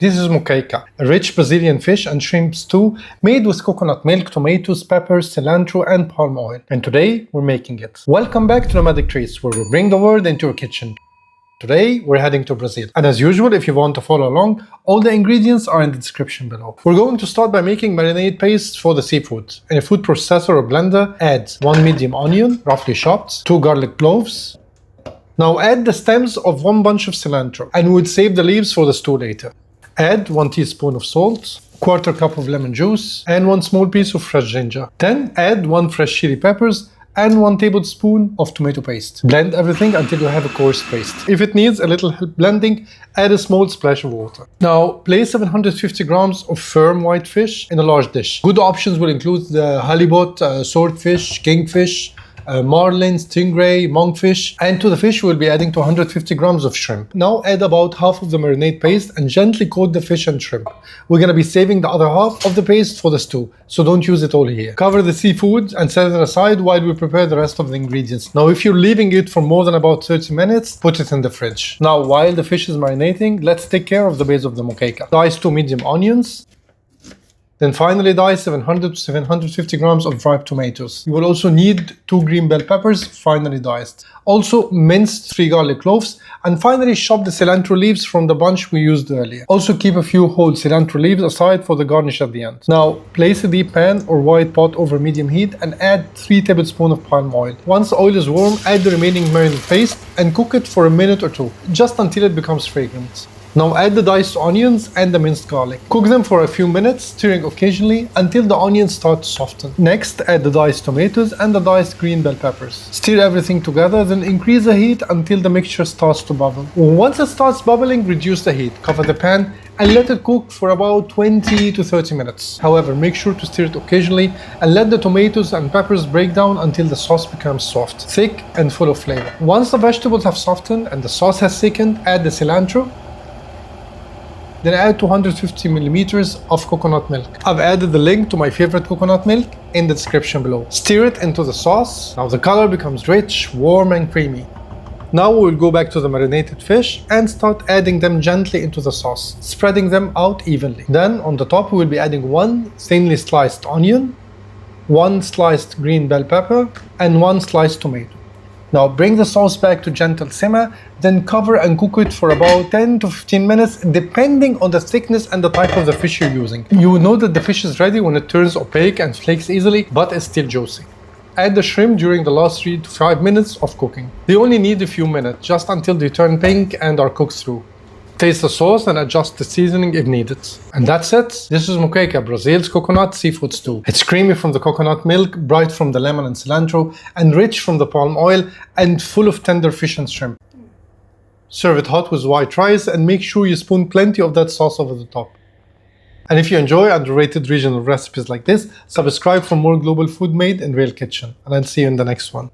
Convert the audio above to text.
This is Moqueca, a rich Brazilian fish and shrimp stew made with coconut milk, tomatoes, peppers, cilantro, and palm oil. And today, we're making it. Welcome back to Nomadic Treats, where we bring the world into your kitchen. Today, we're heading to Brazil. And as usual, if you want to follow along, all the ingredients are in the description below. We're going to start by making marinade paste for the seafood. In a food processor or blender, add 1 medium onion, roughly chopped, 2 garlic cloves. Now add the stems of 1 bunch of cilantro, and we'll save the leaves for the stew later. Add 1 teaspoon of salt, 1/4 cup of lemon juice, and 1 small piece of fresh ginger. Then add 1 fresh chili peppers and 1 tablespoon of tomato paste. Blend everything until you have a coarse paste. If it needs a little help blending, add a small splash of water. Now, place 750 grams of firm white fish in a large dish. Good options will include the halibut, swordfish, kingfish, marlin, stingray, monkfish, and to the fish we'll be adding 250 grams of shrimp. Now add about half of the marinade paste and gently coat the fish and shrimp. We're gonna be saving the other half of the paste for the stew, so don't use it all here. Cover the seafood and set it aside while we prepare the rest of the ingredients. Now if you're leaving it for more than about 30 minutes, put it in the fridge. Now while the fish is marinating, let's take care of the base of the moqueca. Dice 2 medium onions. Then finally dice 700 to 750 grams of ripe tomatoes. You will also need 2 green bell peppers, finely diced. Also minced 3 garlic cloves, and finally chop the cilantro leaves from the bunch we used earlier. Also keep a few whole cilantro leaves aside for the garnish at the end. Now place a deep pan or wide pot over medium heat and add 3 tablespoons of palm oil. Once the oil is warm, add the remaining marinade paste and cook it for a minute or two, just until it becomes fragrant. Now add the diced onions and the minced garlic. Cook them for a few minutes, stirring occasionally until the onions start to soften. Next, add the diced tomatoes and the diced green bell peppers. Stir everything together, then increase the heat until the mixture starts to bubble. Once it starts bubbling, reduce the heat, cover the pan, and let it cook for about 20 to 30 minutes. However, make sure to stir it occasionally and let the tomatoes and peppers break down until the sauce becomes soft, thick, and full of flavor. Once the vegetables have softened and the sauce has thickened, add the cilantro. Then add 250 milliliters of coconut milk. I've added the link to my favorite coconut milk in the description below. Stir it into the sauce. Now the color becomes rich, warm, and creamy. Now we'll go back to the marinated fish and start adding them gently into the sauce, spreading them out evenly. Then on the top we will be adding 1 thinly sliced onion, 1 sliced green bell pepper, and 1 sliced tomato. Now bring the sauce back to gentle simmer, then cover and cook it for about 10 to 15 minutes depending on the thickness and the type of the fish you're using. You will know that the fish is ready when it turns opaque and flakes easily, but is still juicy. Add the shrimp during the last 3 to 5 minutes of cooking. They only need a few minutes, just until they turn pink and are cooked through. Taste the sauce and adjust the seasoning if needed. And that's it. This is Moqueca, Brazil's coconut seafood stew. It's creamy from the coconut milk, bright from the lemon and cilantro, and rich from the palm oil, and full of tender fish and shrimp. Serve it hot with white rice and make sure you spoon plenty of that sauce over the top. And if you enjoy underrated regional recipes like this, subscribe for more global food made in real kitchen. And I'll see you in the next one.